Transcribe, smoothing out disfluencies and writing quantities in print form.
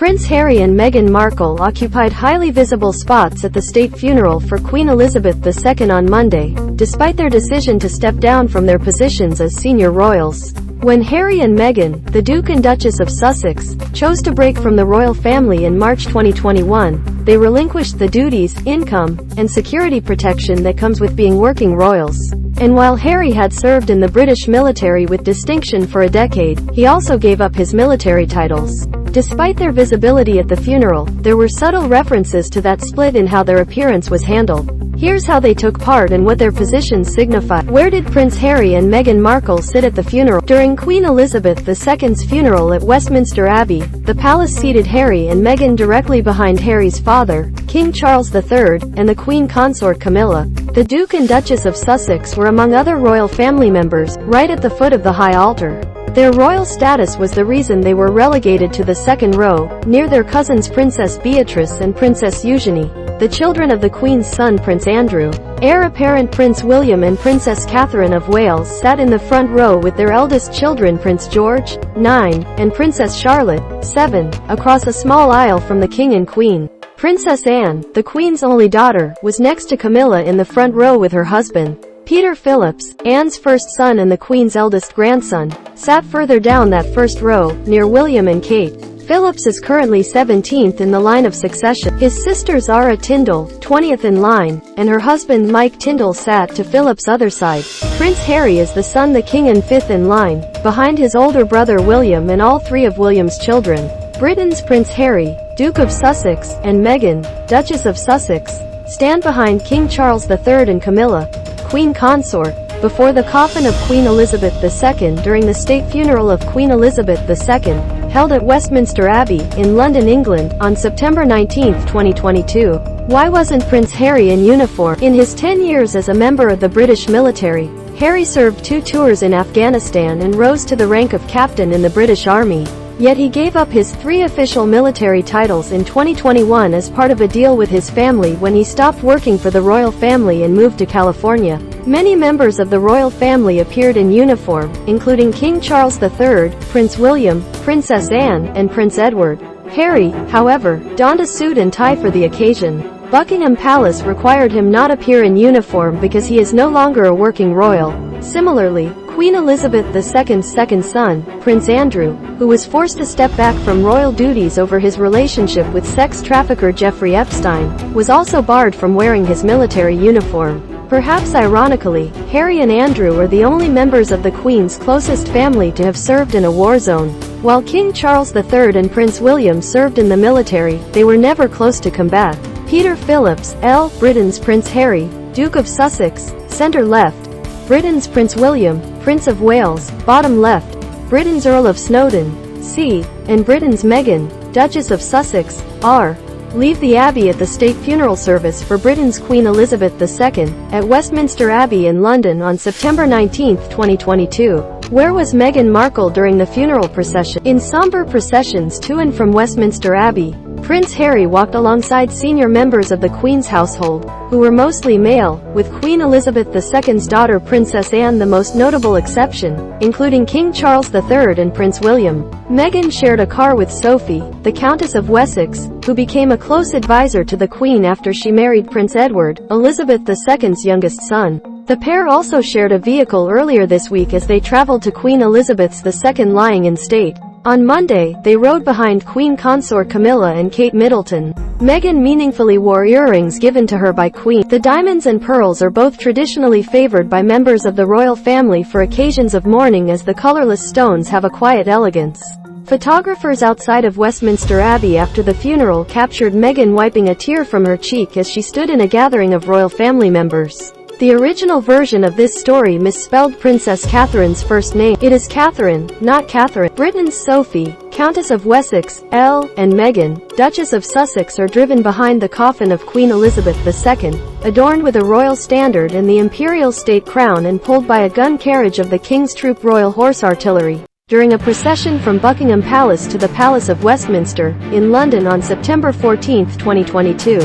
Prince Harry and Meghan Markle occupied highly visible spots at the state funeral for Queen Elizabeth II on Monday, despite their decision to step down from their positions as senior royals. When Harry and Meghan, the Duke and Duchess of Sussex, chose to break from the royal family in March 2021, they relinquished the duties, income, and security protection that comes with being working royals. And while Harry had served in the British military with distinction for a decade, he also gave up his military titles. Despite their visibility at the funeral, there were subtle references to that split in how their appearance was handled. Here's how they took part and what their positions signified. Where did Prince Harry and Meghan Markle sit at the funeral? During Queen Elizabeth II's funeral at Westminster Abbey, the palace seated Harry and Meghan directly behind Harry's father, King Charles III, and the Queen Consort Camilla. The Duke and Duchess of Sussex were among other royal family members, right at the foot of the high altar. Their royal status was the reason they were relegated to the second row, near their cousins Princess Beatrice and Princess Eugenie. The children of the Queen's son Prince Andrew, heir apparent Prince William and Princess Katherine of Wales sat in the front row with their eldest children Prince George, 9, and Princess Charlotte, 7, across a small aisle from the King and Queen. Princess Anne, the Queen's only daughter, was next to Camilla in the front row with her husband, Peter Phillips, Anne's first son and the Queen's eldest grandson, sat further down that first row, near William and Kate. Phillips is currently 17th in the line of succession. His sister Zara Tindall, 20th in line, and her husband Mike Tindall sat to Phillips' other side. Prince Harry is the son the King and 5th in line, behind his older brother William and all three of William's children. Britain's Prince Harry, Duke of Sussex, and Meghan, Duchess of Sussex, stand behind King Charles III and Camilla, Queen Consort, before the coffin of Queen Elizabeth II during the state funeral of Queen Elizabeth II, held at Westminster Abbey, in London, England, on September 19, 2022. Why wasn't Prince Harry in uniform? In his 10 years as a member of the British military, Harry served 2 tours in Afghanistan and rose to the rank of captain in the British Army. Yet he gave up his 3 official military titles in 2021 as part of a deal with his family when he stopped working for the royal family and moved to California. Many members of the royal family appeared in uniform, including King Charles III, Prince William, Princess Anne, and Prince Edward. Harry, however, donned a suit and tie for the occasion. Buckingham Palace required him not appear in uniform because he is no longer a working royal. Similarly, Queen Elizabeth II's second son, Prince Andrew, who was forced to step back from royal duties over his relationship with sex trafficker Jeffrey Epstein, was also barred from wearing his military uniform. Perhaps ironically, Harry and Andrew are the only members of the Queen's closest family to have served in a war zone. While King Charles III and Prince William served in the military, they were never close to combat. Peter Phillips, L. Britain's Prince Harry, Duke of Sussex, center left. Britain's Prince William, Prince of Wales, bottom left. Britain's Earl of Snowdon, C. And Britain's Meghan, Duchess of Sussex, R. Leave the Abbey at the state funeral service for Britain's Queen Elizabeth II, at Westminster Abbey in London on September 19, 2022. Where was Meghan Markle during the funeral procession? In somber processions to and from Westminster Abbey, Prince Harry walked alongside senior members of the Queen's household, who were mostly male, with Queen Elizabeth II's daughter Princess Anne the most notable exception, including King Charles III and Prince William. Meghan shared a car with Sophie, the Countess of Wessex, who became a close advisor to the Queen after she married Prince Edward, Elizabeth II's youngest son. The pair also shared a vehicle earlier this week as they traveled to Queen Elizabeth's II lying in state. On Monday, they rode behind Queen Consort Camilla and Kate Middleton. Meghan meaningfully wore earrings given to her by Queen. The diamonds and pearls are both traditionally favored by members of the royal family for occasions of mourning, as the colorless stones have a quiet elegance. Photographers outside of Westminster Abbey after the funeral captured Meghan wiping a tear from her cheek as she stood in a gathering of royal family members. The original version of this story misspelled Princess Katherine's first name. It is Katherine, not Catherine. Britain's Sophie, Countess of Wessex, L, and Meghan, Duchess of Sussex are driven behind the coffin of Queen Elizabeth II, adorned with a royal standard and the imperial state crown and pulled by a gun carriage of the King's Troop Royal Horse Artillery, during a procession from Buckingham Palace to the Palace of Westminster, in London on September 14, 2022.